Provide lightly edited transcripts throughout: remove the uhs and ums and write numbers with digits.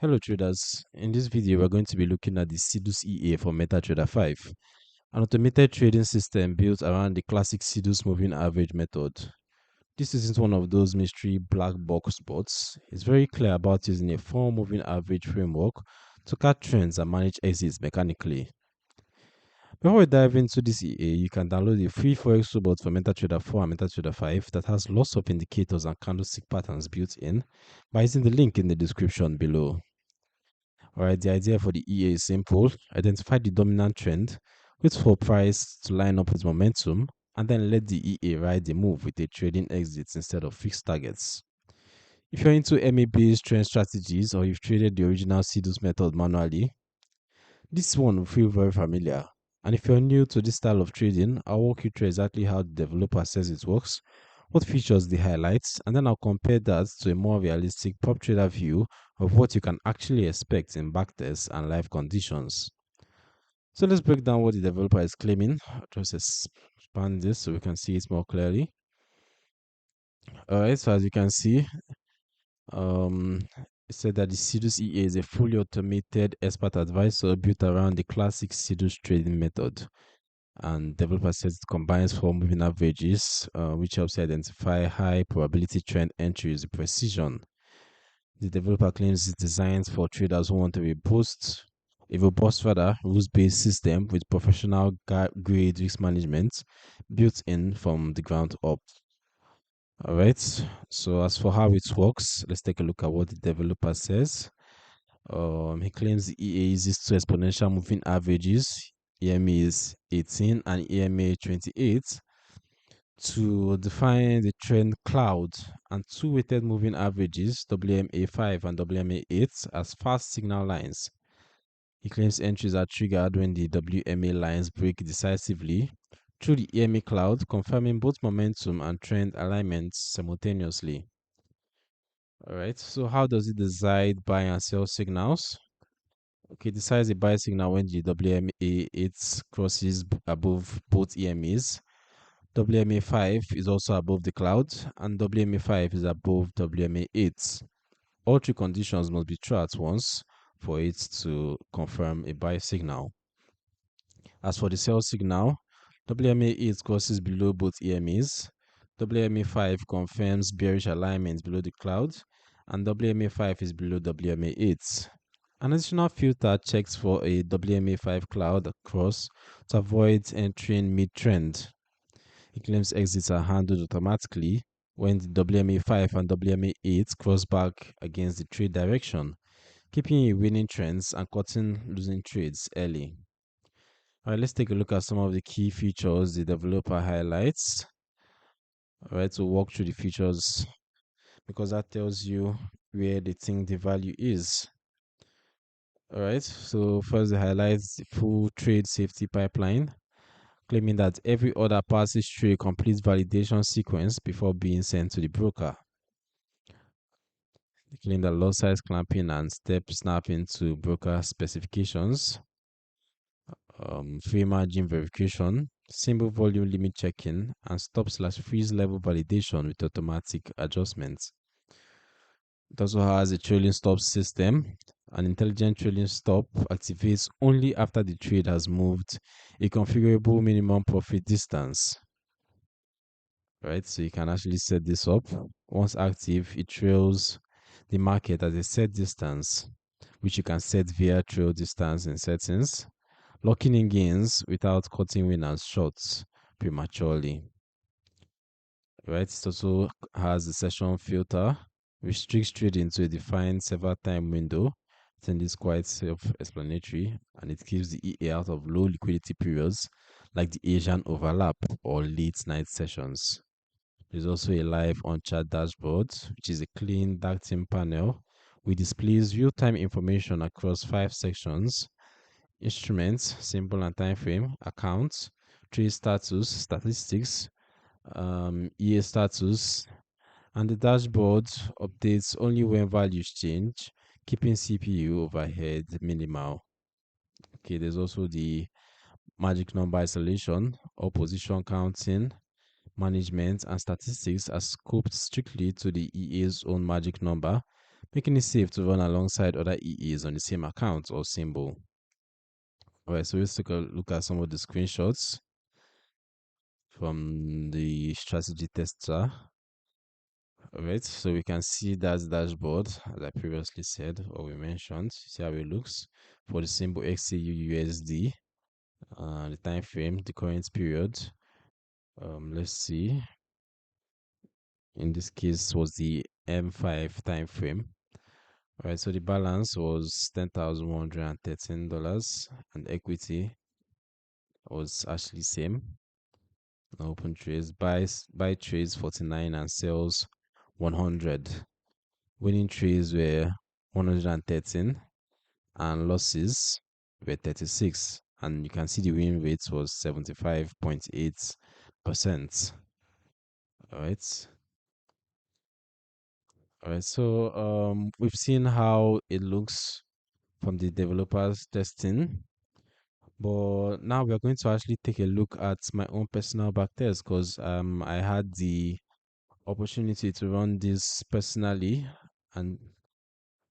Hello traders, in this video we're going to be looking at the Sidus EA for MetaTrader 5, an automated trading system built around the classic Sidus moving average method. This isn't one of those mystery black box bots. It's very clear about using a 4 moving average framework to catch trends and manage exits mechanically. Before we dive into this EA, you can download the free Forex robot for MetaTrader 4 and MetaTrader 5 that has lots of indicators and candlestick patterns built in by using the link in the description below. Alright, the idea for the EA is simple. Identify the dominant trend, wait for price to line up with momentum, and then let the EA ride the move with a trading exit instead of fixed targets. If you're into MA-based trend strategies or you've traded the original Sidus method manually, this one will feel very familiar. And if you're new to this style of trading, I'll walk you through exactly how the developer says it works, what features they highlight, and then I'll compare that to a more realistic prop trader view of what you can actually expect in backtests and live conditions. So let's break down what the developer is claiming. I'll just expand this so we can see it more clearly. Alright, so as you can see, it said that the Sidus EA is a fully automated expert advisor built around the classic Sidus trading method. And developer says it combines 4 moving averages, which helps you identify high probability trend entries with precision. The developer claims it's designed for traders who want a robust rules-based system with professional grade risk management built in from the ground up. All right. So as for how it works, let's take a look at what the developer says. He claims the EA uses 2 exponential moving averages, EMA is 18 and EMA 28, to define the trend cloud, and 2 weighted moving averages, WMA5 and WMA8, as fast signal lines. He claims entries are triggered when the WMA lines break decisively through the EMA cloud, confirming both momentum and trend alignment simultaneously. Alright, so how does it decide buy and sell signals? Okay, decides a buy signal when the WMA8 crosses above both EMAs. WMA5 is also above the cloud, and WMA5 is above WMA8. All 3 conditions must be true at once for it to confirm a buy signal. As for the sell signal, WMA8 crosses below both EMAs, WMA5 confirms bearish alignment below the cloud, and WMA5 is below WMA8. An additional filter checks for a WMA5 cloud across to avoid entering mid-trend. He claims exits are handled automatically when the WMA5 and WMA8 cross back against the trade direction, keeping you winning trends and cutting losing trades early. Alright, let's take a look at some of the key features the developer highlights. Alright, so walk through the features because that tells you where they think the value is. Alright, so first they highlight the full trade safety pipeline, claiming that every order passes through a complete validation sequence before being sent to the broker. They claim that lot size clamping and step snapping to broker specifications, free margin verification, symbol volume limit checking, and stop/freeze level validation with automatic adjustments. It also has a trailing stop system. An intelligent trailing stop activates only after the trade has moved a configurable minimum profit distance. Right, so you can actually set this up. Once active, it trails the market at a set distance, which you can set via trail distance in settings, locking in gains without cutting winners shorts prematurely. Right, it also has a session filter, restricts trading to a defined several time window. I think it's quite self-explanatory, and it keeps the EA out of low liquidity periods like the Asian overlap or late night sessions. There's also a live on-chart dashboard, which is a clean dark theme panel which displays real-time information across 5 sections: instruments, symbol and time frame, accounts, trade status, statistics, EA status, and the dashboard updates only when values change, keeping CPU overhead minimal. Okay, there's also the magic number isolation or position counting, management, and statistics are scoped strictly to the EA's own magic number, making it safe to run alongside other EAs on the same account or symbol. All right, so let's take a look at some of the screenshots from the strategy tester. All right, so we can see that dashboard, as I previously said or we mentioned. See how it looks for the symbol XAUUSD, the time frame, the current period. Let's see. In this case, was the M5 time frame. All right, so the balance was $10,113, and equity was actually same. Open trades, buy trades 49 and sells 100. Winning trades were 113 and losses were 36. And you can see the win rate was 75.8%. All right. All right. So we've seen how it looks from the developers testing. But now we're going to actually take a look at my own personal backtest because I had the opportunity to run this personally and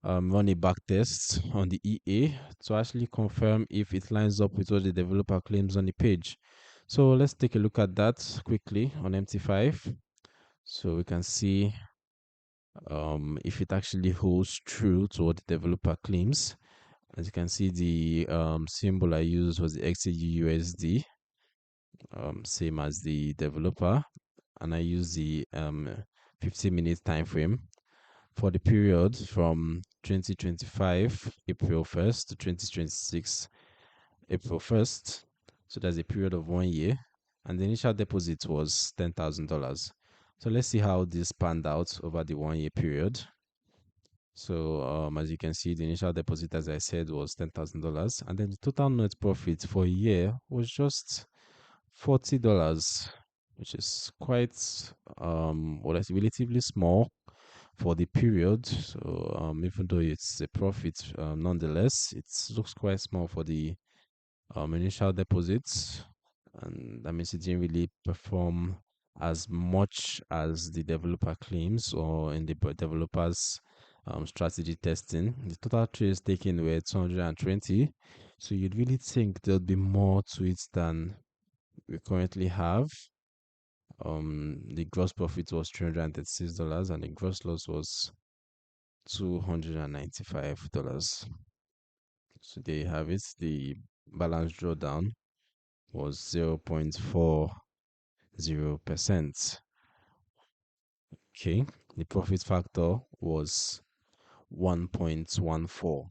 run a backtest on the EA to actually confirm if it lines up with what the developer claims on the page. So let's take a look at that quickly on MT5 so we can see if it actually holds true to what the developer claims. As you can see, the symbol I used was the XAUUSD, same as the developer, and I use the 15-minute time frame for the period from 2025 April 1st to 2026 April 1st. So that's a period of 1 year, and the initial deposit was $10,000. So let's see how this panned out over the 1 year period. So as you can see, the initial deposit, as I said, was $10,000, and then the total net profit for a year was just $40, which is quite well, that's relatively small for the period. So even though it's a profit, nonetheless, it looks quite small for the initial deposits, and that means it didn't really perform as much as the developer claims or in the developers strategy testing. The total trades taken were 220, so you'd really think there'll be more to it than we currently have. The gross profit was $336 and the gross loss was $295. So there you have it. The balance drawdown was 0.40%. Okay, the profit factor was 1.14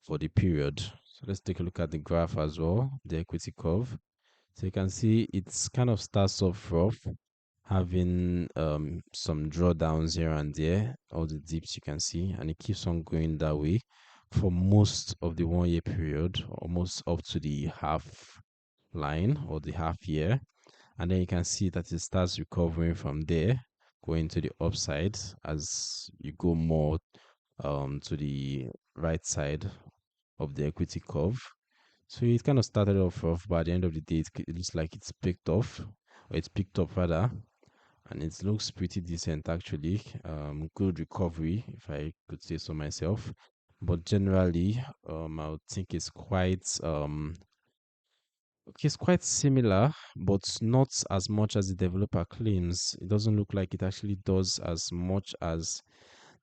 for the period. So let's take a look at the graph as well, the equity curve. So you can see it's kind of starts off rough, having some drawdowns here and there, all the dips you can see, and it keeps on going that way for most of the 1 year period, almost up to the half line or the half year. And then you can see that it starts recovering from there, going to the upside as you go more to the right side of the equity curve. So it kind of started off rough, but at the end of the day, it looks like it's picked off, or it's picked up rather, and it looks pretty decent actually. Good recovery, if I could say so myself. But generally, I would think it's quite okay, it's quite similar, but not as much as the developer claims. It doesn't look like it actually does as much as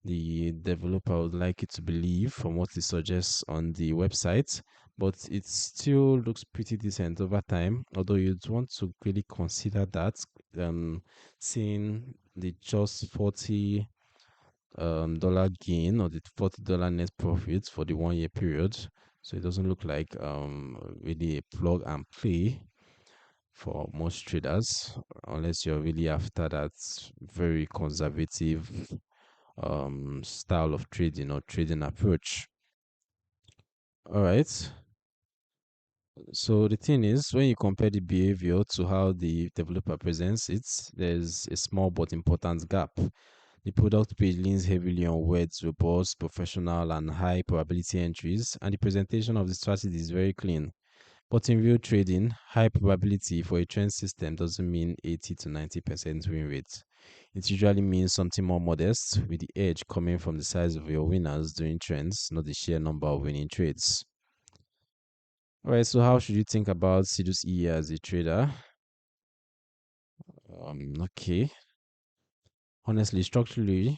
the developer would like it to believe from what it suggests on the website, but it still looks pretty decent over time. Although you'd want to really consider that, seeing the just $40 dollar gain or the $40 net profit for the 1 year period. So it doesn't look like really a plug and play for most traders, unless you're really after that very conservative style of trading or trading approach. All right. So the thing is, when you compare the behavior to how the developer presents it, there's a small but important gap. The product page leans heavily on words, robust, professional, and high probability entries, and the presentation of the strategy is very clean. But in real trading, high probability for a trend system doesn't mean 80 to 90% win rate. It usually means something more modest, with the edge coming from the size of your winners during trends, not the sheer number of winning trades. All right, so how should you think about Sidus EA as a trader? Okay. Honestly, structurally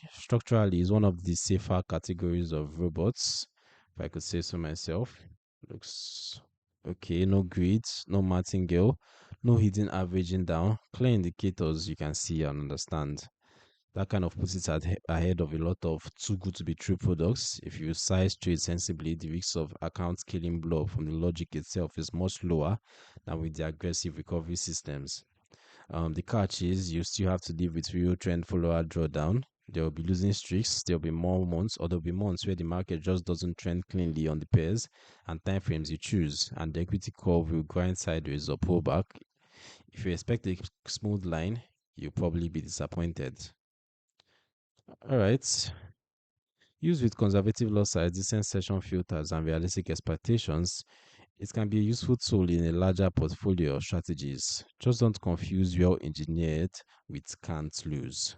is one of the safer categories of robots, if I could say so myself. Looks okay, no grids, no martingale, no hidden averaging down, clear indicators you can see and understand. That kind of puts it ahead of a lot of too good to be true products. If you size trade sensibly, the risk of account killing blow from the logic itself is much lower than with the aggressive recovery systems. The catch is you still have to deal with real trend follower drawdown. There will be losing streaks. There will be more months, or there will be months where the market just doesn't trend cleanly on the pairs and time frames you choose, and the equity curve will grind sideways or pull back. If you expect a smooth line, you'll probably be disappointed. All right. Used with conservative loss size, decent session filters, and realistic expectations, it can be a useful tool in a larger portfolio of strategies. Just don't confuse well engineered with can't lose.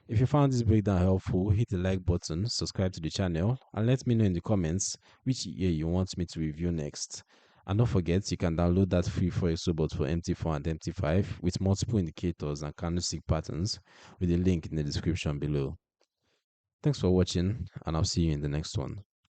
If you found this breakdown helpful, hit the like button, subscribe to the channel, and let me know in the comments which year you want me to review next. And don't forget, you can download that free Forex robot for MT4 and MT5 with multiple indicators and candlestick patterns with a link in the description below. Thanks for watching, and I'll see you in the next one.